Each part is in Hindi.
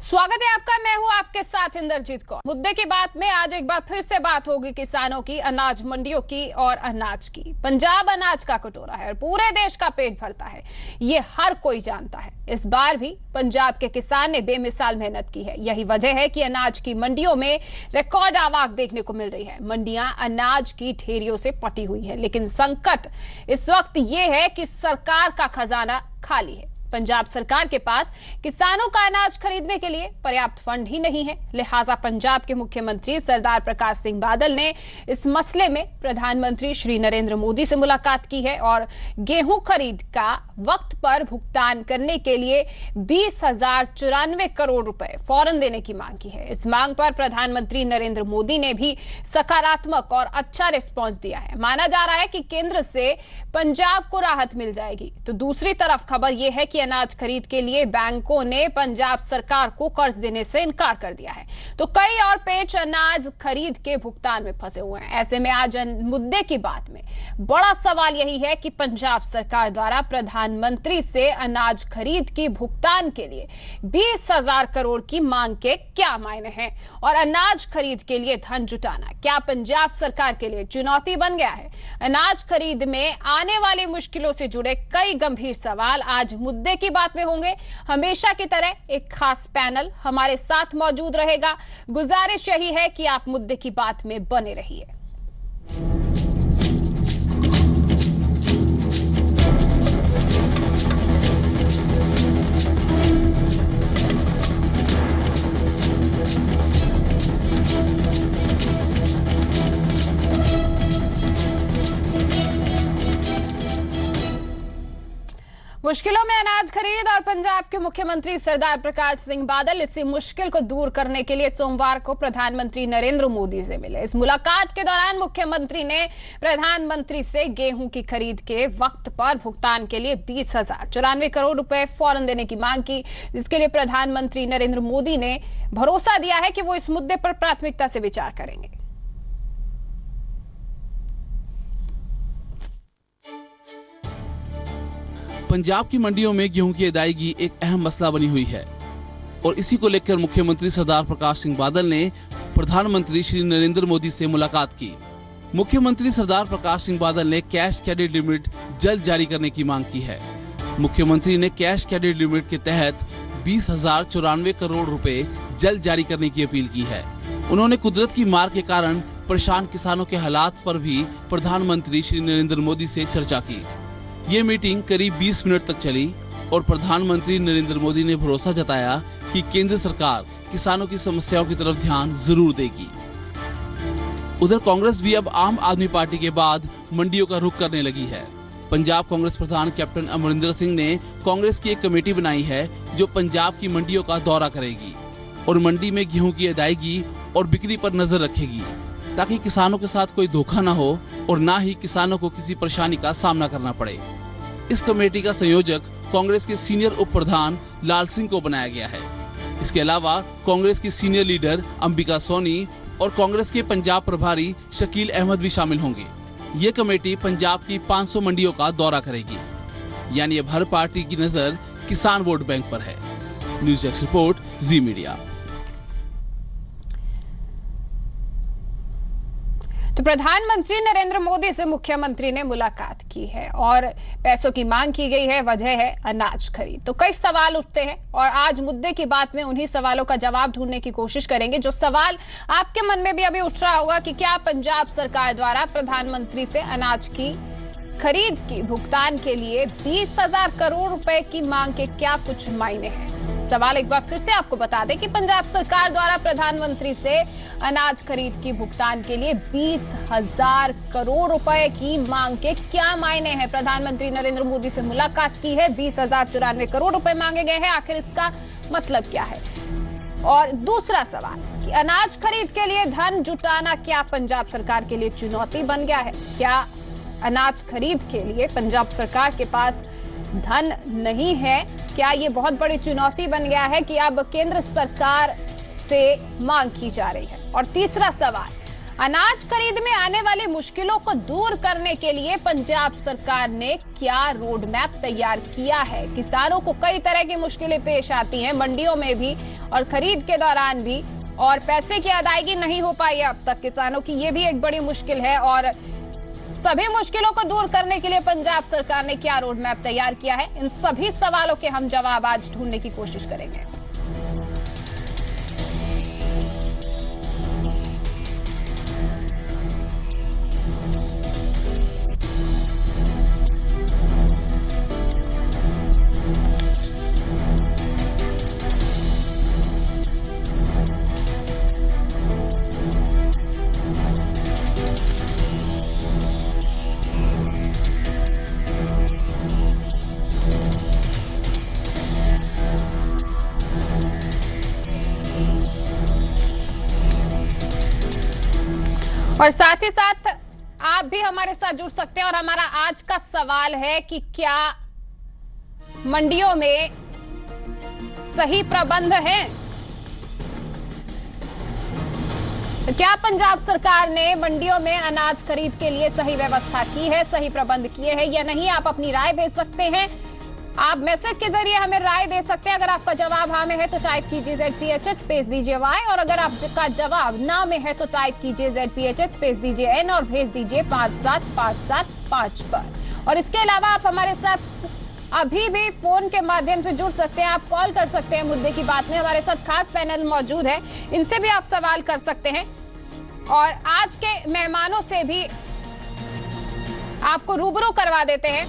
स्वागत है आपका। मैं हूं आपके साथ इंद्रजीत कौर। मुद्दे की बात में आज एक बार फिर से बात होगी किसानों की, अनाज मंडियों की और अनाज की। पंजाब अनाज का कटोरा है और पूरे देश का पेट भरता है, ये हर कोई जानता है। इस बार भी पंजाब के किसान ने बेमिसाल मेहनत की है। यही वजह है कि अनाज की मंडियों में रिकॉर्ड आवक देखने को मिल रही है। मंडियां अनाज की ढेरियों से पटी हुई है, लेकिन संकट इस वक्त ये है कि सरकार का खजाना खाली है। पंजाब सरकार के पास किसानों का अनाज खरीदने के लिए पर्याप्त फंड ही नहीं है। लिहाजा पंजाब के मुख्यमंत्री सरदार प्रकाश सिंह बादल ने इस मसले में प्रधानमंत्री श्री नरेंद्र मोदी से मुलाकात की है और गेहूं खरीद का वक्त पर भुगतान करने के लिए 20,094 करोड़ रुपए फौरन देने की मांग की है। इस मांग पर प्रधानमंत्री नरेंद्र मोदी ने भी सकारात्मक और अच्छा रिस्पॉन्स दिया है। माना जा रहा है कि केंद्र से पंजाब को राहत मिल जाएगी। तो दूसरी तरफ खबर यह है कि अनाज खरीद के लिए बैंकों ने पंजाब सरकार को कर्ज देने से इनकार कर दिया है। तो कई और पेच अनाज खरीद के भुगतान में फंसे हुए हैं। ऐसे में आज मुद्दे की बात में बड़ा सवाल यही है कि पंजाब सरकार द्वारा प्रधानमंत्री से अनाज खरीद की भुगतान के लिए 20,000 करोड़ की मांग के क्या मायने हैं और अनाज खरीद के लिए धन जुटाना क्या पंजाब सरकार के लिए चुनौती बन गया है। अनाज खरीद में आने वाली मुश्किलों से जुड़े कई गंभीर सवाल आज मुद्दे की बात में होंगे। हमेशा की तरह एक खास पैनल हमारे साथ मौजूद रहेगा। गुजारिश यही है कि आप मुद्दे की बात में बने रहिए। मुश्किलों में अनाज खरीद और पंजाब के मुख्यमंत्री सरदार प्रकाश सिंह बादल इसी मुश्किल को दूर करने के लिए सोमवार को प्रधानमंत्री नरेंद्र मोदी से मिले। इस मुलाकात के दौरान मुख्यमंत्री ने प्रधानमंत्री से गेहूं की खरीद के वक्त पर भुगतान के लिए 20,094 करोड़ रुपए फौरन देने की मांग की, जिसके लिए प्रधानमंत्री नरेंद्र मोदी ने भरोसा दिया है कि वो इस मुद्दे पर प्राथमिकता से विचार करेंगे। पंजाब की मंडियों में गेहूं की अदायगी एक अहम मसला बनी हुई है और इसी को लेकर मुख्यमंत्री सरदार प्रकाश सिंह बादल ने प्रधानमंत्री श्री नरेंद्र मोदी से मुलाकात की। मुख्यमंत्री सरदार प्रकाश सिंह बादल ने कैश क्रेडिट लिमिट जल्द जारी करने की मांग की है। मुख्यमंत्री ने कैश क्रेडिट लिमिट के तहत 20,094 करोड़ रुपए जल्द जारी करने की अपील की है। उन्होंने कुदरत की मार के कारण परेशान किसानों के हालात पर भी प्रधानमंत्री श्री नरेंद्र मोदी से चर्चा की। ये मीटिंग करीब 20 मिनट तक चली और प्रधानमंत्री नरेंद्र मोदी ने भरोसा जताया कि केंद्र सरकार किसानों की समस्याओं की तरफ ध्यान जरूर देगी। उधर कांग्रेस भी अब आम आदमी पार्टी के बाद मंडियों का रुख करने लगी है। पंजाब कांग्रेस प्रधान कैप्टन अमरिंदर सिंह ने कांग्रेस की एक कमेटी बनाई है जो पंजाब की मंडियों का दौरा करेगी और मंडी में गेहूं की अदायगी और बिक्री पर नजर रखेगी, ताकि किसानों के साथ कोई धोखा न हो और न ही किसानों को किसी परेशानी का सामना करना पड़े। इस कमेटी का संयोजक कांग्रेस के सीनियर उप प्रधान लाल सिंह को बनाया गया है। इसके अलावा कांग्रेस की सीनियर लीडर अंबिका सोनी और कांग्रेस के पंजाब प्रभारी शकील अहमद भी शामिल होंगे। ये कमेटी पंजाब की 500 मंडियों का दौरा करेगी। यानी अब हर पार्टी की नजर किसान वोट बैंक पर है। न्यूज़ डेस्क रिपोर्ट, जी मीडिया। तो प्रधानमंत्री नरेंद्र मोदी से मुख्यमंत्री ने मुलाकात की है और पैसों की मांग की गई है। वजह है अनाज खरीद। तो कई सवाल उठते हैं और आज मुद्दे की बात में उन्हीं सवालों का जवाब ढूंढने की कोशिश करेंगे। जो सवाल आपके मन में भी अभी उठ रहा होगा कि क्या पंजाब सरकार द्वारा प्रधानमंत्री से अनाज की खरीद की भुगतान के लिए 20,000 करोड़ रुपए की मांग के क्या कुछ मायने हैं। सवाल एक बार फिर से आपको बता दें कि पंजाब सरकार द्वारा प्रधानमंत्री से अनाज खरीद की भुगतान के लिए 20,000 करोड़ रुपए की मांग के क्या मायने हैं। प्रधानमंत्री नरेंद्र मोदी से मुलाकात की है, 20,094 करोड़ रुपए मांगे गए हैं। आखिर इसका मतलब क्या है। और दूसरा सवाल कि अनाज खरीद के लिए धन जुटाना क्या पंजाब सरकार के लिए चुनौती बन गया है। क्या अनाज खरीद के लिए पंजाब सरकार के पास धन नहीं है। क्या ये बहुत बड़ी चुनौती बन गया है कि अब केंद्र सरकार से मांग की जा रही है। और तीसरा सवाल, अनाज खरीद में आने वाली मुश्किलों को दूर करने के लिए पंजाब सरकार ने क्या रोड मैप तैयार किया है। किसानों को कई तरह की मुश्किलें पेश आती हैं, मंडियों में भी और खरीद के दौरान भी, और पैसे की अदायगी नहीं हो पाई है अब तक किसानों की, ये भी एक बड़ी मुश्किल है। और सभी मुश्किलों को दूर करने के लिए पंजाब सरकार ने क्या रोड मैप तैयार किया है, इन सभी सवालों के हम जवाब आज ढूंढने की कोशिश करेंगे। और साथ ही साथ आप भी हमारे साथ जुड़ सकते हैं। और हमारा आज का सवाल है कि क्या मंडियों में सही प्रबंध है? तो क्या पंजाब सरकार ने मंडियों में अनाज खरीद के लिए सही व्यवस्था की है, सही प्रबंध किए हैं या नहीं? आप अपनी राय भेज सकते हैं, आप मैसेज के जरिए हमें राय दे सकते हैं। अगर आपका जवाब हाँ में है तो टाइप कीजिए ZPHH स्पेस दीजिए Y, और अगर आपका जवाब ना में है तो टाइप कीजिए ZPHH स्पेस दीजिए N और भेज दीजिए 57575 पर। और इसके अलावा आप हमारे साथ अभी भी फोन के माध्यम से जुड़ सकते हैं, आप कॉल कर सकते हैं। मुद्दे की बात में हमारे साथ खास पैनल मौजूद है, इनसे भी आप सवाल कर सकते हैं और आज के मेहमानों से भी आपको रूबरू करवा देते हैं।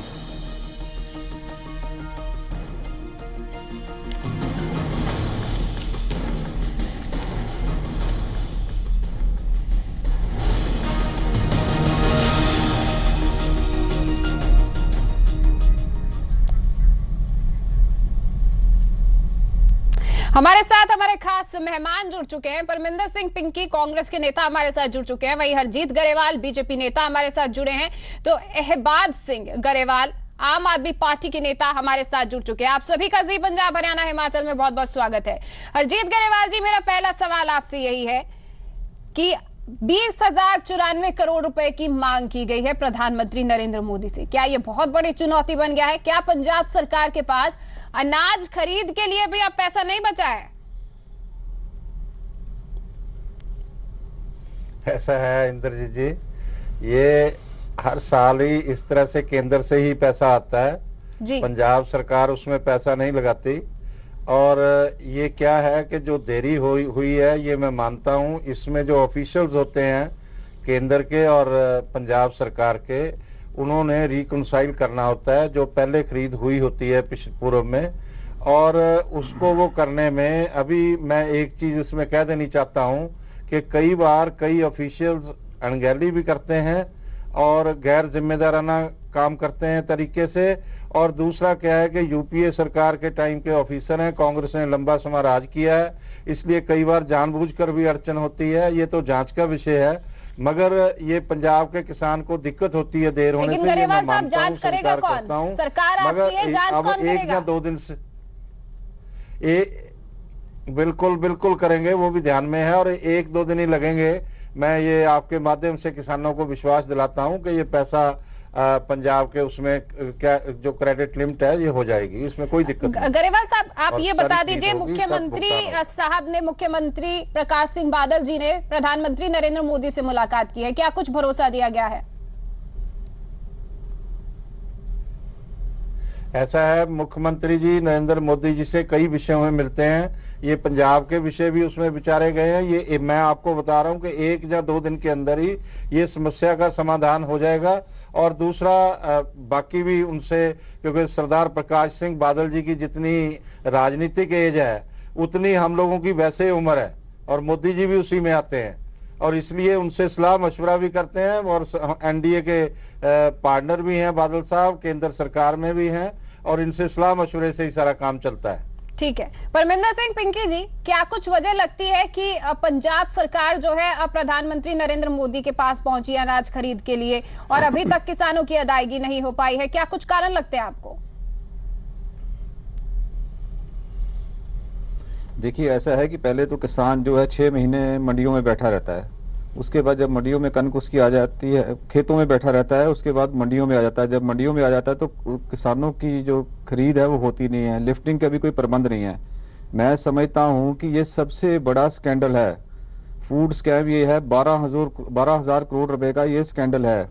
हमारे साथ हमारे खास मेहमान जुड़ चुके हैं। परमिंदर सिंह पिंकी कांग्रेस के नेता हमारे साथ जुड़ चुके हैं, वहीं हरजीत गरेवाल बीजेपी नेता हमारे साथ जुड़े हैं, तो अहबाज सिंह गरेवाल आम आदमी पार्टी के नेता हमारे साथ जुड़ चुके हैं। आप सभी का जी पंजाब हरियाणा हिमाचल में बहुत बहुत स्वागत है। हरजीत गरेवाल जी, मेरा पहला सवाल आपसे यही है कि 20,094 करोड़ रुपए की मांग की गई है प्रधानमंत्री नरेंद्र मोदी से, क्या यह बहुत बड़ी चुनौती बन गया है? क्या पंजाब सरकार के पास अनाज खरीद के लिए भी अब पैसा नहीं बचा है? ऐसा है इंद्रजीत जी, ये हर साल ही इस तरह से केंद्र से ही पैसा आता है जी। पंजाब सरकार उसमें पैसा नहीं लगाती। और ये क्या है कि जो देरी हुई है, ये मैं मानता हूँ, इसमें जो ऑफिशियल्स होते हैं केंद्र के और पंजाब सरकार के, उन्होंने रिकंसाइल करना होता है जो पहले खरीद हुई होती है पिछले पूर्व में, और उसको वो करने में अभी मैं एक चीज़ इसमें कह देनी चाहता हूँ कि कई बार कई ऑफिशियल्स अनगैली भी करते हैं और गैर जिम्मेदाराना काम करते हैं तरीके से। और दूसरा क्या है कि यूपीए सरकार के टाइम के ऑफिसर हैं, कांग्रेस ने लंबा समय राज किया है, इसलिए कई बार जानबूझकर भी अड़चन होती है, ये तो जांच का विषय है। मगर ये पंजाब के किसान को दिक्कत होती है देर होने से, ये मैं मानता हूं, स्वीकार करता हूं। सरकार मगर अब एक या दो दिन से बिल्कुल करेंगे, वो भी ध्यान में है, और एक दो दिन ही लगेंगे। मैं ये आपके माध्यम से किसानों को विश्वास दिलाता हूं कि ये पैसा पंजाब के उसमें क्या जो क्रेडिट लिमिट है ये हो जाएगी, इसमें कोई दिक्कत नहीं। गरेवाल साहब, आप ये बता दीजिए, मुख्यमंत्री साहब ने, मुख्यमंत्री प्रकाश सिंह बादल जी ने प्रधानमंत्री नरेंद्र मोदी से मुलाकात की है, क्या कुछ भरोसा दिया गया है? ऐसा है, मुख्यमंत्री जी नरेंद्र मोदी जी से कई विषयों में मिलते हैं, ये पंजाब के विषय भी उसमें विचारे गए हैं। ये मैं आपको बता रहा हूं कि एक या दो दिन के अंदर ही ये समस्या का समाधान हो जाएगा। और दूसरा बाकी भी उनसे, क्योंकि सरदार प्रकाश सिंह बादल जी की जितनी राजनीतिक एज है उतनी हम लोगों की वैसे उम्र है, और मोदी जी भी उसी में आते हैं, और इसलिए उनसे सलाह मशवरा भी करते हैं। और एनडीए के पार्टनर भी हैं बादल साहब, केंद्र सरकार में भी हैं, और इनसे सलाह मशवरे से ही सारा काम चलता है। ठीक है। परमिंदर सिंह पिंकी जी, क्या कुछ वजह लगती है कि पंजाब सरकार जो है अब प्रधानमंत्री नरेंद्र मोदी के पास पहुंची अनाज खरीद के लिए और अभी तक किसानों की अदायगी नहीं हो पाई है? क्या कुछ कारण लगते हैं आपको? देखिए, ऐसा है कि पहले तो किसान जो है 6 महीने मंडियों में बैठा रहता है, उसके बाद जब मंडियों में कनक उसकी आ जाती है, खेतों में बैठा रहता है, उसके बाद मंडियों में आ जाता है। जब मंडियों में आ जाता है तो किसानों की जो खरीद है वो होती नहीं है, लिफ्टिंग का भी कोई प्रबंध नहीं है। मैं समझता हूँ कि ये सबसे बड़ा स्कैंडल है, फूड स्कैम ये है। 12,000 करोड़ रुपए का ये स्कैंडल है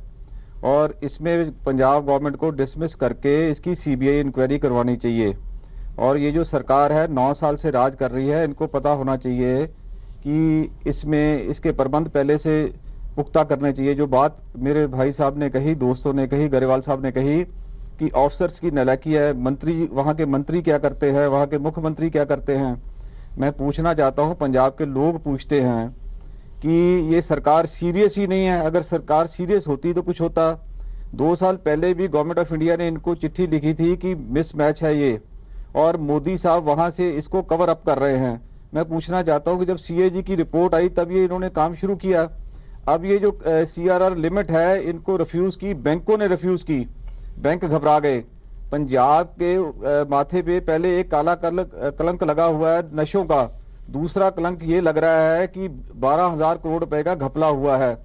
और इसमें पंजाब गवर्नमेंट को डिसमिस करके इसकी सीबीआई इंक्वायरी करवानी चाहिए। और ये जो सरकार है 9 साल से राज कर रही है, इनको पता होना चाहिए कि इसमें इसके प्रबंध पहले से पुख्ता करने चाहिए। जो बात मेरे भाई साहब ने कही, दोस्तों ने कही, गरेवाल साहब ने कही कि ऑफिसर्स की नालायकी है, मंत्री वहाँ के मंत्री क्या करते हैं, वहाँ के मुख्यमंत्री क्या करते हैं। मैं पूछना चाहता हूँ, पंजाब के लोग पूछते हैं कि ये सरकार सीरियस ही नहीं है। अगर सरकार सीरियस होती तो कुछ होता। 2 साल पहले भी गवर्नमेंट ऑफ इंडिया ने इनको चिट्ठी लिखी थी कि मिसमैच है ये, और मोदी साहब वहां से इसको कवर अप कर रहे हैं। मैं पूछना चाहता हूं कि जब सीएजी की रिपोर्ट आई तब ये इन्होंने काम शुरू किया। अब ये जो सीआरआर लिमिट है इनको रिफ्यूज की, बैंकों ने रिफ्यूज की, बैंक घबरा गए। पंजाब के माथे पे पहले एक काला कलंक लगा हुआ है नशों का, दूसरा कलंक ये लग रहा है कि 12,000 करोड़ रुपए का घपला हुआ है।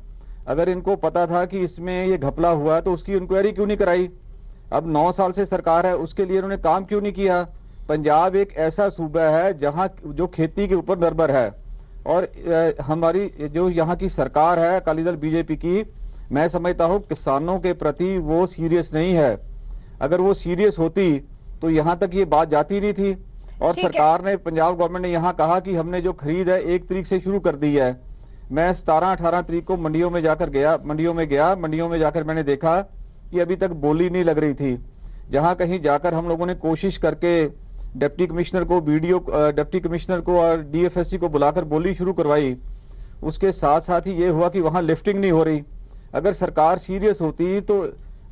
अगर इनको पता था कि इसमें ये घपला हुआ है तो उसकी इंक्वायरी क्यों नहीं कराई? अब 9 साल से सरकार है, उसके लिए इन्होंने काम क्यों नहीं किया? पंजाब एक ऐसा सूबा है जहां जो खेती के ऊपर निर्भर है, और हमारी जो यहाँ की सरकार है अकाली दल बीजेपी की, मैं समझता हूँ किसानों के प्रति वो सीरियस नहीं है। अगर वो सीरियस होती तो यहाँ तक ये बात जाती नहीं थी। और सरकार ने, पंजाब गवर्नमेंट ने यहाँ कहा कि हमने जो खरीद है 1 तारीख से शुरू कर दी है। मैं 17-18 तारीख को मंडियों में गया, मंडियों में जाकर मैंने देखा कि अभी तक बोली नहीं लग रही थी। जहां कहीं जाकर हम लोगों ने कोशिश करके डिप्टी कमिश्नर को और डीएफएससी को बुलाकर बोली शुरू करवाई, उसके साथ साथ ही ये हुआ कि वहां लिफ्टिंग नहीं हो रही। अगर सरकार सीरियस होती तो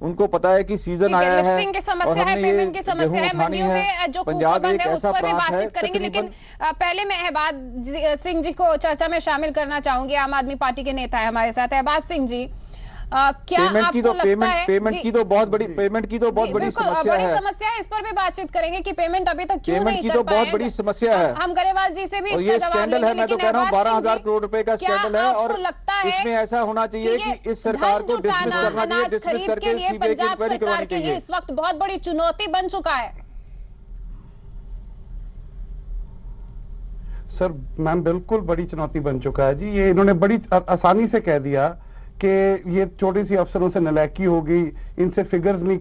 उनको पता है कि सीजन आया है, लिफ्टिंग की समस्या है, पेमेंट की समस्या है, मंडियों में जो पंजाब बंद एक है उस ऐसा पर भी प्रांत बातचीत है, करेंगे। लेकिन पहले मैं अहबाज सिंह जी को चर्चा में शामिल करना चाहूंगी। आम आदमी पार्टी के नेता है हमारे साथ। अहबाज सिंह जी, क्या आपको लगता है पेमेंट की तो बहुत बड़ी समस्या है, इस पर भी बातचीत करेंगे कि पेमेंट अभी तक क्यों नहीं कर पाए। पेमेंट की तो बहुत बड़ी समस्या है। हम गरेवाल जी से भी इसका जवाब लेंगे। मैं तो कह रहा हूँ 12,000 करोड़ रुपए का स्कैंडल है, और इसमें ऐसा होना चाहिए कि इस सरकार को डिसमिस करना चाहिए, डिसमिस करके सीबीआई की इंक्वायरी करवानी चाहिए। इस वक्त बहुत बड़ी चुनौती बन चुका है। सर मैम, बिल्कुल बड़ी चुनौती बन चुका है जी। ये इन्होंने बड़ी आसानी से कह दिया कि ये छोटी सी अफसरों से नालायकी होगी, इनसे फिगर्स नहीं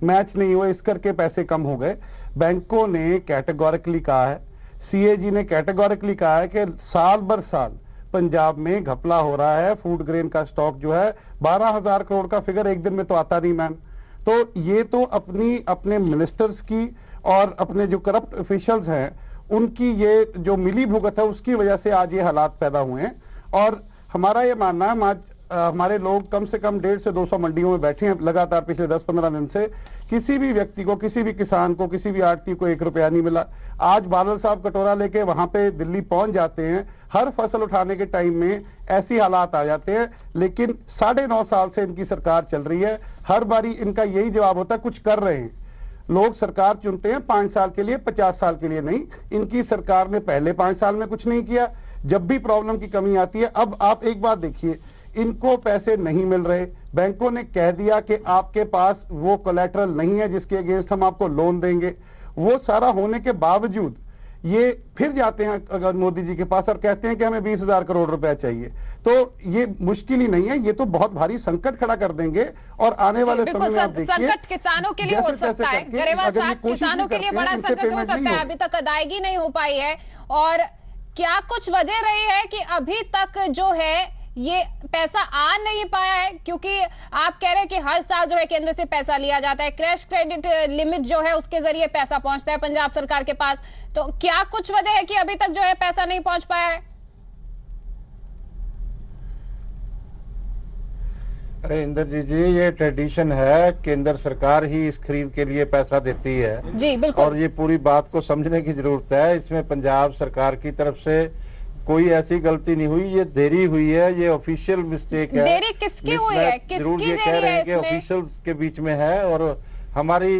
मैच नहीं हुए, इस करके पैसे कम हो गए। बैंकों ने कैटेगोरिकली कहा है, सीएजी ने कैटेगोरिकली कहा है कि साल भर साल पंजाब में घपला हो रहा है। फूड ग्रेन का स्टॉक जो है 12,000 करोड़ का फिगर एक दिन में तो आता नहीं मैम। तो ये तो अपने मिनिस्टर्स की और अपने जो करप्ट ऑफिशियल्स हैं उनकी ये जो मिली भुगत है उसकी वजह से आज ये हालात पैदा हुए हैं। और हमारा ये मानना है, आज हमारे लोग कम से कम 150 से 200 मंडियों में बैठे हैं लगातार पिछले 10-15 दिन से। किसी भी व्यक्ति को, किसी भी किसान को, किसी भी आड़ती को 1 रुपया नहीं मिला। आज बादल साहब कटोरा लेके वहां पे दिल्ली पहुंच जाते हैं, हर फसल उठाने के टाइम में ऐसी हालात आ जाते हैं। लेकिन 9.5 साल से इनकी सरकार चल रही है, हर बारी इनका यही जवाब होता है कुछ कर रहे हैं। लोग सरकार चुनते हैं 5 साल के लिए, 50 साल के लिए नहीं। इनकी सरकार ने पहले 5 साल में कुछ नहीं किया। जब भी प्रॉब्लम की कमी आती है, अब आप एक बात देखिए, इनको पैसे नहीं मिल रहे, बैंकों ने कह दिया कि आपके पास वो कोलैटरल नहीं है जिसके अगेंस्ट हम आपको लोन देंगे। वो सारा होने के बावजूद ये फिर जाते हैं अगर मोदी जी के पास और कहते हैं कि हमें 20,000 करोड़ रुपए चाहिए। तो ये मुश्किल ही नहीं है, ये तो बहुत भारी संकट खड़ा कर देंगे। और आने वाले समय में आप देखिए, संकट किसानों के लिए हो सकता है, गरेवाल साहब, किसानों के लिए बड़ा संकट हो सकता है। अभी तक अदायगी नहीं हो पाई है, और क्या कुछ वजह रही है कि अभी तक जो है ये पैसा आ नहीं पाया है? क्योंकि आप कह रहे हैं कि हर साल जो है केंद्र से पैसा लिया जाता है, क्रैश क्रेडिट लिमिट जो है उसके जरिए पैसा पहुंचता है पंजाब सरकार के पास। तो क्या कुछ वजह है कि अभी तक जो है पैसा नहीं पहुंच पाया है? अरे इंद्रजीत जी, ये ट्रेडिशन है, केंद्र सरकार ही इस खरीद के लिए पैसा देती है जी बिल्कुल। और ये पूरी बात को समझने की जरूरत है। इसमें पंजाब सरकार की तरफ से कोई ऐसी गलती नहीं हुई, ये देरी हुई है, ये ऑफिशियल मिस्टेक है। देरी किसकी हुई है? किसकी जरूर ये कह रहे हैं कि ऑफिशियल्स के बीच में है। और हमारी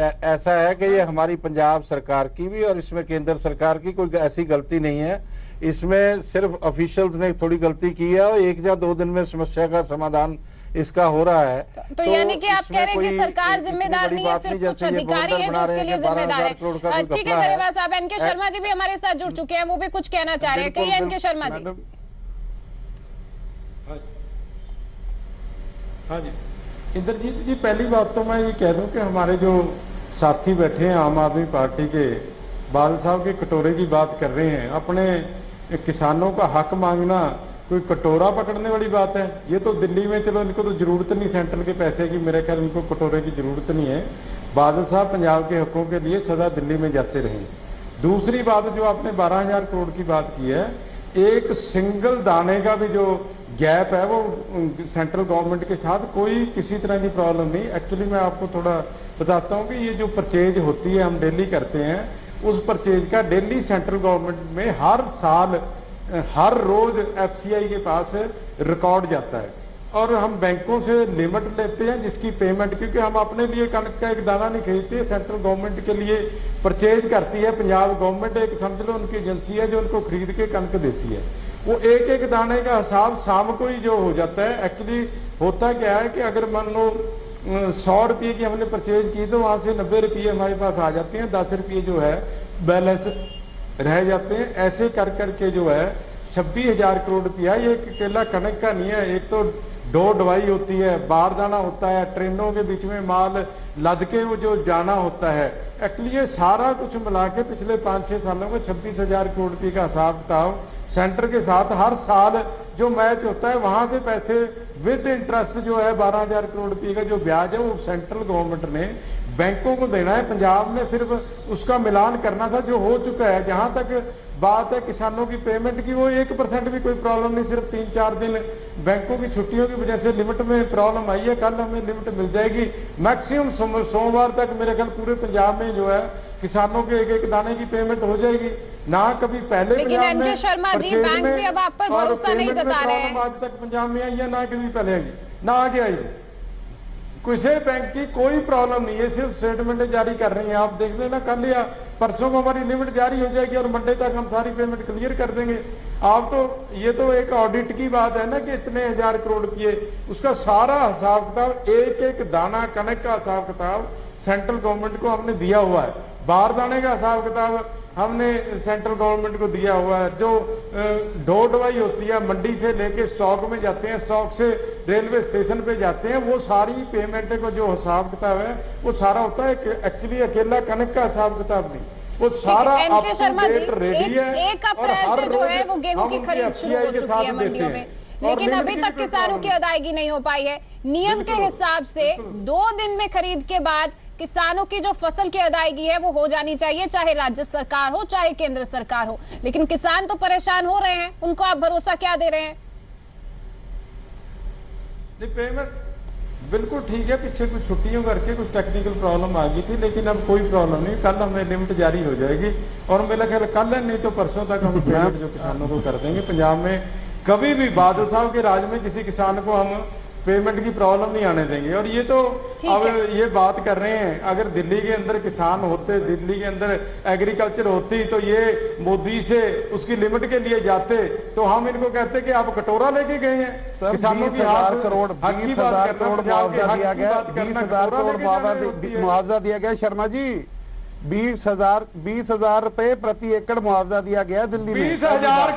ऐसा है कि ये हमारी पंजाब सरकार की भी और इसमें केंद्र सरकार की कोई ऐसी गलती नहीं है। इसमें सिर्फ ऑफिशियल्स ने थोड़ी गलती की है और 1 या 2 दिन में समस्या का समाधान इसका हो रहा है। तो यानी कि आप कह रहे हैं कि सरकार जिम्मेदार नहीं है, सिर्फ कुछ अधिकारी हैं जो उसके लिए जिम्मेदार है। ठीक है गरेवाल साहब, एनके शर्मा जी भी हमारे साथ जुड़ चुके हैं, वो भी कुछ कहना चाह रहे हैं। कहिए एनके शर्मा जी। हाँ जी इंद्रजीत जी, पहली बात तो मैं ये कह दूं कि हमारे जो साथी बैठे हैं आम आदमी पार्टी के, बादल साहब के कटोरे की बात कर रहे हैं। अपने किसानों का हक मांगना कोई कटोरा पकड़ने वाली बात है? ये तो दिल्ली में, चलो इनको तो जरूरत नहीं सेंट्रल के पैसे की, मेरे ख्याल इनको कटोरे की जरूरत नहीं है। बादल साहब पंजाब के हकों के लिए सदा दिल्ली में जाते रहे। दूसरी बात जो आपने 12,000 करोड़ की बात की है, एक सिंगल दाने का भी जो गैप है वो सेंट्रल गवर्नमेंट के साथ कोई किसी तरह की प्रॉब्लम नहीं। एक्चुअली मैं आपको थोड़ा बताता हूँ कि ये जो परचेज होती है हम डेली करते हैं, उस परचेज का डेली सेंट्रल गवर्नमेंट में हर साल हर रोज एफसीआई के पास रिकॉर्ड जाता है और हम बैंकों से लिमिट लेते हैं जिसकी पेमेंट, क्योंकि हम अपने लिए कणक का एक दाना नहीं खरीदते, सेंट्रल गवर्नमेंट के लिए परचेज करती है पंजाब गवर्नमेंट। एक समझ लो उनकी एजेंसी है जो उनको खरीद के कणक देती है। वो एक एक दाने का हिसाब शाम को ही जो हो जाता है। एक्चुअली होता क्या है कि अगर मान लो 100 रुपये की हमने परचेज की तो वहां से 90 रुपये हमारे पास आ जाते हैं, 10 रुपये जो है बैलेंस रह जाते हैं। ऐसे कर करके जो है 26,000 करोड़ रुपया, ये अकेला कणक का नहीं है। एक तो डोर ढवाई होती है, बाहर जाना होता है, ट्रेनों के बीच में माल लद के वो जो जाना होता है। एक्चुअली ये सारा कुछ मिला के पिछले 5-6 सालों में 26,000 करोड़ रुपये का हिसाब किताब सेंटर के साथ हर साल जो मैच होता है वहां से पैसे विद इंटरेस्ट जो है 12,000 करोड़ रुपये का जो ब्याज है वो सेंट्रल गवर्नमेंट ने बैंकों को देना है। पंजाब ने सिर्फ उसका मिलान करना था जो हो चुका है। जहां तक बात है किसानों की पेमेंट की, वो 1% भी कोई प्रॉब्लम नहीं। सिर्फ 3-4 दिन बैंकों की छुट्टियों की वजह से लिमिट में प्रॉब्लम आई है। कल हमें लिमिट मिल जाएगी मैक्सिमम सोमवार तक। मेरे ख्याल पूरे पंजाब में जो है किसानों के एक एक दाने की पेमेंट हो जाएगी। ना कभी पहले लेकिन एनके शर्मा जी, बैंक भी अब आप पर भरोसा नहीं जता रहे हैं। आज तक पंजाब में आई है, ना कभी पहले आई, ना आगे आएगी। किसी बैंक की कोई प्रॉब्लम नहीं है, सिर्फ स्टेटमेंट जारी कर रही हैं। आप देख लेना कल या परसों को हमारी लिमिट जारी हो जाएगी और मंडे तक हम सारी पेमेंट क्लियर कर देंगे। आप तो ये तो एक ऑडिट की बात है ना कि इतने 1,000 करोड़ रुपये, उसका सारा हिसाब किताब, एक एक दाना कणक का हिसाब किताब सेंट्रल गवर्नमेंट को हमने दिया हुआ है। बाहर दाने का हिसाब किताब हमने सेंट्रल गवर्नमेंट को दिया हुआ है। जो ढो ढवाई होती है मंडी से लेके स्टॉक में जाते हैं, स्टॉक से रेलवे स्टेशन पे जाते हैं, वो सारी पेमेंट को जो हिसाब किताब है वो सारा होता है। एक्चुअली अकेला कणक का हिसाब किताब नहीं, वो सारा एनके शर्मा जी, रेडी है। 1 अप्रैल से जो है वो गेहूं की खरीद शुरू हो चुकी है मंडियों में, लेकिन अभी तक किसानों की अदायगी नहीं हो पाई है। नियम के हिसाब से 2 दिन में खरीद के बाद किसानों की जो फसल की अदायगी है वो हो जानी चाहिए, चाहे राज्य सरकार हो चाहे केंद्र सरकार हो। लेकिन किसान तो परेशान हो रहे हैं, उनको आप भरोसा क्या दे रहे हैं? पेमेंट बिल्कुल ठीक है, पीछे कुछ छुट्टियों करके कुछ टेक्निकल प्रॉब्लम आ गई थी, लेकिन अब कोई प्रॉब्लम नहीं। कल हमें लिमिट जारी हो जाएगी और मेरा ख्याल कल है, नहीं तो परसों तक हम पेमेंट जो किसानों को कर देंगे। पंजाब में कभी भी बादल साहब के राज में किसी किसान को हम पेमेंट की प्रॉब्लम नहीं आने देंगे। और ये तो अब ये बात कर रहे हैं, अगर दिल्ली के अंदर किसान होते, दिल्ली के अंदर एग्रीकल्चर होती, तो ये मोदी से उसकी लिमिट के लिए जाते तो हम इनको कहते कि आप कटोरा लेके गए हैं। किसानों की 20,000 करोड़ हक की बात करना, पंजाब के हक की बात करना, 20,000 करोड़ मुआवजा दिया गया। शर्मा जी 20,000 रुपए प्रति एकड़ मुआवजा दिया गया दिल्ली में। 20,000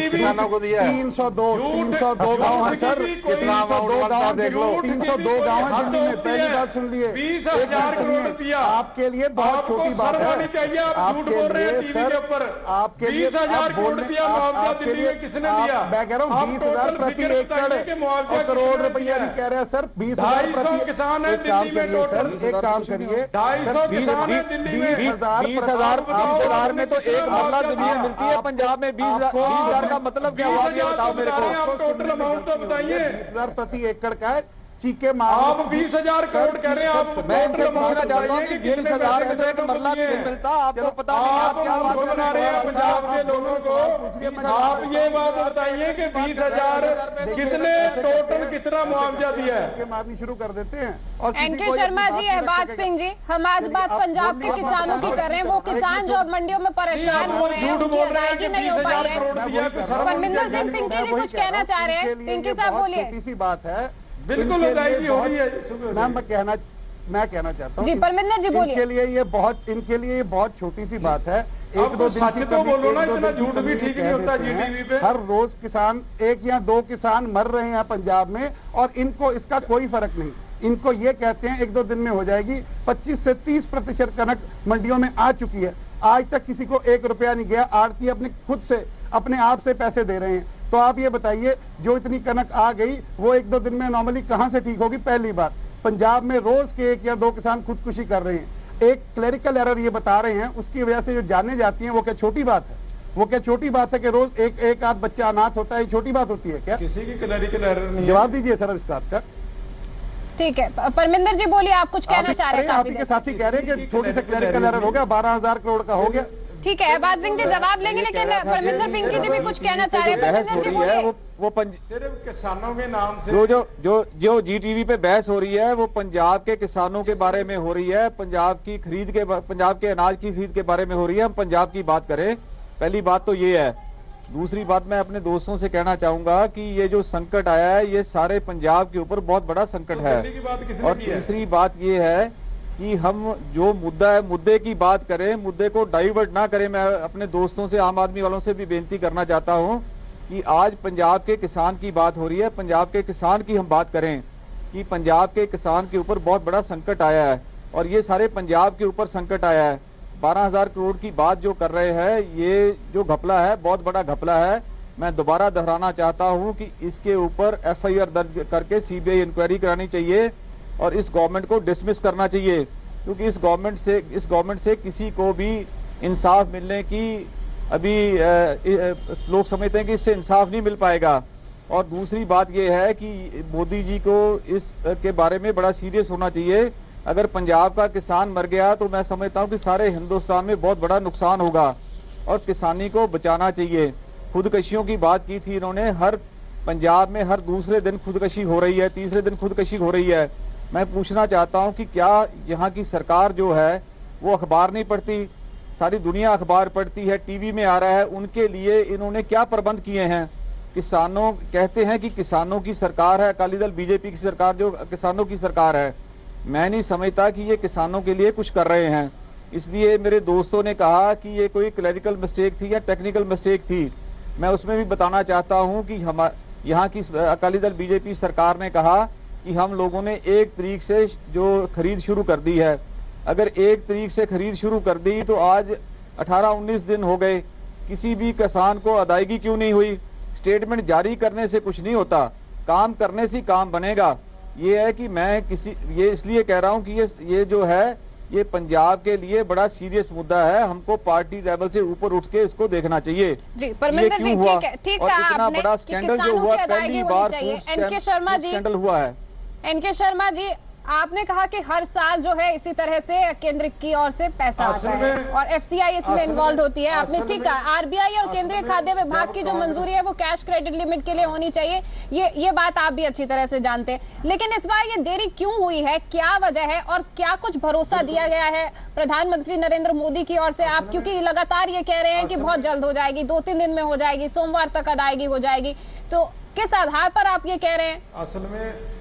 किसानों को दिया है। 302 गाँव है सर, 302 गाँव देख लो, 302 गाँव है दिल्ली में। पहली बात सुन लिए, 20,000 करोड़ रुपया आपके लिए बहुत छोटी बात है। आपके लिए सर, आपके लिए 20,000 करोड़ रुपया मुआवजा दिल्ली में किसने दिया? मैं कह रहा हूँ 20,000 प्रति एकड़ और करोड़ रुपया नहीं कह रहे सर, 20,000 किसान है दिल्ली में टोटल। एक काम करिए, 250 20,000 में तो एक मरला जमीन मिलती है पंजाब में। 20,000 का मतलब क्या हुआ, ये बताओ मेरे को। आप टोटल अमाउंट तो बताइए। 20,000 प्रति एकड़ का है, चीखे मार। आप 20,000 करोड़ कह रहे हैं, आप मैं इनसे पूछना चाहता हूं कि 20,000 में तो एक मरला भी नहीं मिलता, आपको पता नहीं, आप क्या बात बना रहे हैं पंजाब के लोगों को। आप ये बात बताइए कि 20,000 कितने टोटल कितना मुआवजा दिया है? मारनी शुरू कर देते हैं। और एनके शर्मा जी, अहबाज सिंह जी, हम आज बात पंजाब के किसानों की कर रहे हैं। वो किसान जो मंडियों में परेशान हो रहे हैं, उनकी अदायगी नहीं हो पाई है। परमिंदर सिंह पिंकी जी कुछ कहना चाह रहे हैं, पिंकी साहब बोलिए। छोटी सी बात है, बिल्कुल अदायगी हो रही है। मैं कहना चाहता हूँ जी, परमिंदर जी बोलिए। इनके लिए ये बहुत छोटी सी बात है। एक दो सच तो बोलो ना, इतना झूठ भी ठीक नहीं होता जीडीपी पे। हर रोज किसान, 1 या 2 किसान मर रहे हैं पंजाब में, और इनको इसका कोई फर्क नहीं। इनको ये कहते हैं 1-2 दिन में हो जाएगी। 25 से 30% कनक मंडियों में आ चुकी है, आज तक किसी को 1 रुपया नहीं गया। आड़ती अपने खुद से, अपने आप से पैसे दे रहे हैं। तो आप ये बताइए, जो इतनी कनक आ गई वो 1-2 दिन में नॉर्मली कहां से ठीक होगी? पहली बात, पंजाब में रोज के 1 या 2 किसान खुदकुशी कर रहे हैं। एक क्लरिकल एरर ये बता रहे हैं, उसकी वजह से जो जाने जाती हैं, वो क्या छोटी बात है? वो क्या छोटी बात है कि रोज एक आध बच्चा अनाथ होता है? छोटी बात होती है क्या? किसी की क्लरिकल एरर नहीं है। जवाब दीजिए सर इस बात का। ठीक है, परमिंदर जी बोलिए, आप कुछ कहना चाह रहे हैं। आप के साथी कह रहे हैं कि छोटी सी क्लरिकल एरर हो गया, 12,000 करोड़ का हो गया। ठीक है, अहबाज सिंह जी जवाब लेंगे, लेकिन परमिंदर पिंकी जी भी कुछ कहना चाह रहे हैं। परमिंदर जी बोलिए। सिर्फ किसानों के नाम से जो जीटीवी पे बहस हो रही है वो पंजाब के किसानों के बारे में हो रही है, पंजाब के अनाज की खरीद के बारे में हो रही है। हम पंजाब की बात करें, पहली बात तो ये है। दूसरी बात, मैं अपने दोस्तों से कहना चाहूंगा कि ये जो संकट आया है, ये सारे पंजाब के ऊपर बहुत बड़ा संकट है। और तीसरी बात ये है कि हम जो मुद्दा है, मुद्दे की बात करें, मुद्दे को डाइवर्ट ना करें। मैं अपने दोस्तों से, आम आदमी वालों से भी बेनती करना चाहता हूं कि आज पंजाब के किसान की बात हो रही है, पंजाब के किसान की हम बात करें कि पंजाब के किसान के ऊपर बहुत बड़ा संकट आया है, और ये सारे पंजाब के ऊपर संकट आया है। 12,000 करोड़ की बात जो कर रहे हैं, ये जो घपला है, बहुत बड़ा घपला है। मैं दोबारा दोहराना चाहता हूं कि इसके ऊपर FIR दर्ज करके CBI इंक्वायरी करानी चाहिए और इस गवर्नमेंट को डिसमिस करना चाहिए, क्योंकि इस गवर्नमेंट से किसी को भी इंसाफ मिलने की अभी लोग समझते हैं कि इससे इंसाफ नहीं मिल पाएगा। और दूसरी बात यह है कि मोदी जी को इस के बारे में बड़ा सीरियस होना चाहिए। अगर पंजाब का किसान मर गया तो मैं समझता हूं कि सारे हिंदुस्तान में बहुत बड़ा नुकसान होगा, और किसानी को बचाना चाहिए। खुदकशियों की बात की थी इन्होंने, हर पंजाब में हर दूसरे दिन खुदकशी हो रही है, तीसरे दिन खुदकशी हो रही है। मैं पूछना चाहता हूं कि क्या यहाँ की सरकार जो है वो अखबार नहीं पढ़ती? सारी दुनिया अखबार पढ़ती है, टीवी में आ रहा है। उनके लिए इन्होंने क्या प्रबंध किए हैं? किसानों कहते हैं कि किसानों की सरकार है, अकाली दल बीजेपी की सरकार जो किसानों की सरकार है। मैं नहीं समझता कि ये किसानों के लिए कुछ कर रहे हैं। इसलिए मेरे दोस्तों ने कहा कि ये कोई क्लरिकल मिस्टेक थी या टेक्निकल मिस्टेक थी। मैं उसमें भी बताना चाहता हूं कि यहाँ की अकाली दल बीजेपी सरकार ने कहा कि हम लोगों ने 1 तारीख से जो खरीद शुरू कर दी है। अगर 1 तारीख से खरीद शुरू कर दी तो आज 18-19 दिन हो गए, किसी भी किसान को अदायगी क्यों नहीं हुई? स्टेटमेंट जारी करने से कुछ नहीं होता, काम करने से काम बनेगा। ये है कि मैं ये इसलिए कह रहा हूं कि ये जो है ये पंजाब के लिए बड़ा सीरियस मुद्दा है। हमको पार्टी लेवल से ऊपर उठ के इसको देखना चाहिए। जी परमिंदर जी, ठीक है आपने बड़ा स्कैंडल जो हुआ, पहली बार एनके शर्मा जी स्कैंडल हुआ है। एनके शर्मा जी, आपने कहा कि हर साल जो है इसी तरह से केंद्र की ओर से पैसा आता है और FCI इसमें इन्वॉल्व होती है। आपने ठीक कहा, RBI और केंद्रीय खाद्य विभाग की जो मंजूरी है वो कैश क्रेडिट लिमिट के लिए होनी चाहिए। ये बात आप भी अच्छी तरह से जानते हैं। लेकिन इस बार ये देरी क्यों हुई है, क्या वजह है, और क्या कुछ भरोसा दिया गया है प्रधानमंत्री नरेंद्र मोदी की ओर से? आप क्योंकि लगातार ये कह रहे हैं कि बहुत जल्द हो जाएगी, 2-3 दिन में हो जाएगी, सोमवार तक अदायगी हो जाएगी, तो किस आधार पर आप ये कह रहे हैं? असल में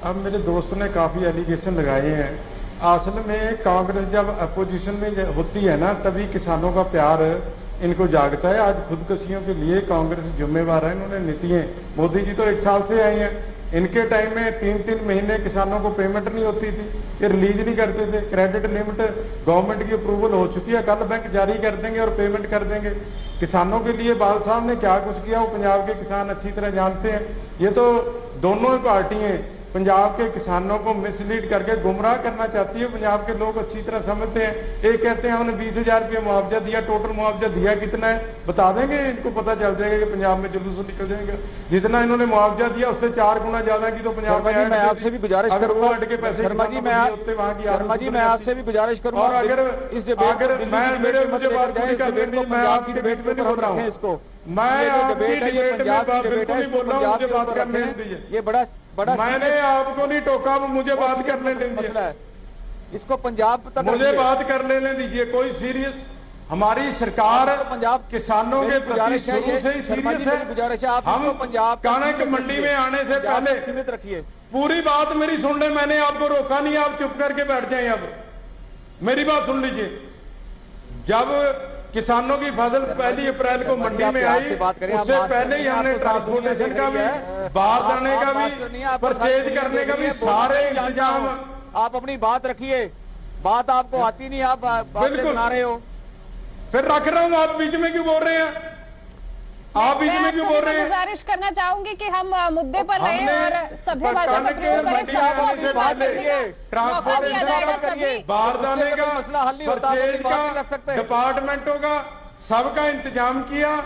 अब मेरे दोस्त ने काफ़ी एलिगेशन लगाए हैं। असल में कांग्रेस जब अपोजिशन में होती है ना, तभी किसानों का प्यार इनको जागता है। आज खुदकशियों के लिए कांग्रेस जिम्मेवार है। इन्होंने नीतियाँ, मोदी जी तो 1 साल से आए हैं, इनके टाइम में 3-3 महीने किसानों को पेमेंट नहीं होती थी, ये रिलीज नहीं करते थे। क्रेडिट लिमिट गवर्नमेंट की अप्रूवल हो चुकी है, कल बैंक जारी कर देंगे और पेमेंट कर देंगे। किसानों के लिए बाल साहब ने क्या कुछ किया वो पंजाब के किसान अच्छी तरह जानते हैं। ये तो दोनों ही पार्टियाँ पंजाब के किसानों को मिसलीड करके गुमराह करना चाहती है। पंजाब के लोग अच्छी तरह समझते हैं। एक कहते हैं हमने 20,000 रुपये मुआवजा दिया, टोटल मुआवजा दिया कितना है बता देंगे, इनको पता चल जाएगा कि पंजाब में जुलूस निकल जाएगा। जितना इन्होंने मुआवजा दिया उससे 4 गुना ज्यादा की तो पंजाब में। मैं आपसे भी गुजारिश करूंगा शर्मा जी मैं आपसे भी गुजारिश करूंगा, और अगर इस डिबेट मुझे बात पूरी करने दीजिए, मैं आपकी डिबेट में नहीं बोल रहा हूँ इसको, मैं आपकी डिबेट में बिल्कुल नहीं बोल रहा हूँ, मुझे बात करने दीजिए। ये बड़ा मैंने आपको नहीं टोका, मुझे बात कर लेने दीजिए, इसको पंजाब तक मुझे बात कर लेने दीजिए। कोई सीरियस, हमारी सरकार पंजाब किसानों के प्रति शुरू से ही सीरियस है। गुजारिश है हम पंजाब कणक मंडी में आने से पहले सीमित रखिए। पूरी बात मेरी सुन ले, मैंने आपको रोका नहीं, आप चुप करके बैठ जाएं। अब मेरी बात सुन लीजिए। जब किसानों की फसल 1 अप्रैल को मंडी में आई, उससे पहले ही हमने ट्रांसपोर्टेशन का भी, बाहर जाने का भी, परचेज करने का भी सारे इंतजाम। आप अपनी बात रखिए, बात आपको आती नहीं, आप बिल्कुल बना रहे हो। फिर रख रहा हूं, आप बीच में क्यों बोल रहे हैं? आप बीच में क्यों बोल रहे हैं? गुजारिश करना चाहूंगी कि हम मुद्दे पर रहें और सभ्य भाषा का प्रयोग करें, सबको अपनी बात करने का मौका दिया जाएगा। सभी बाहर जाने का, मसला हल नहीं होता, परचेज रख सकते का, हैं। डिपार्टमेंटों का सबका इंतजाम किया।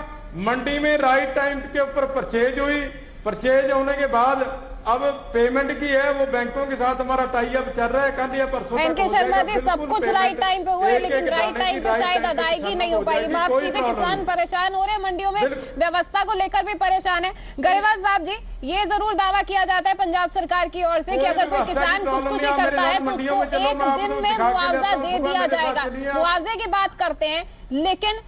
मंडी में राइट टाइम के ऊपर परचेज हुई। परचेज होने के बाद अब पेमेंट की है, वो बैंकों के साथ हमारा टाई अप चल रहा है। कल या परसों एनके शर्मा जी, सब कुछ राइट टाइम पे हुआ है, लेकिन राइट टाइम पे शायद अदायगी नहीं हो पाई। माफ कीजिए, किसान परेशान हो रहे हैं, मंडियों में व्यवस्था को लेकर भी परेशान है। गरेवाल साहब जी, ये जरूर दावा किया जाता है पंजाब सरकार की ओर से कि अगर कोई किसान खुदकुशी करता है तो उसको 1 दिन में मुआवजा दे दिया जाएगा। मुआवजे की बात करते हैं, लेकिन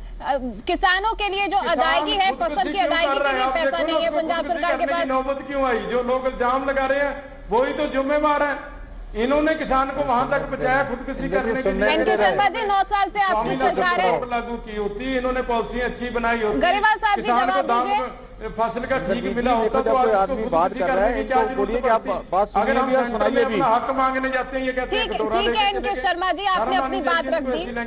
किसानों के लिए जो अदायगी है, फसल की अदायगी के लिए पैसा नहीं है पंजाब सरकार के पास। नौबत क्यों आई? जो लोग इल्जाम लगा रहे हैं वही तो जिम्मेवार है। इन्होंने किसान को वहां तक पहुंचाया खुदकुशी करने के लिए। एनके शर्मा जी, 9 साल से आपकी सरकार है, लागू की होती, इन्होंने पॉलिसी अच्छी बनाई होती, गरेवाल साहब जी जवाब दीजिए। फसल का ठीक मिला होता तो आज आदमी बात कर रहा है, क्या बोलिए कि आप बात अगर हम सुनिए, अपना हक मांगने जाते हैं, ये कहते हैं ठीक है एनके शर्मा जी, आपने अपनी बात रख दी।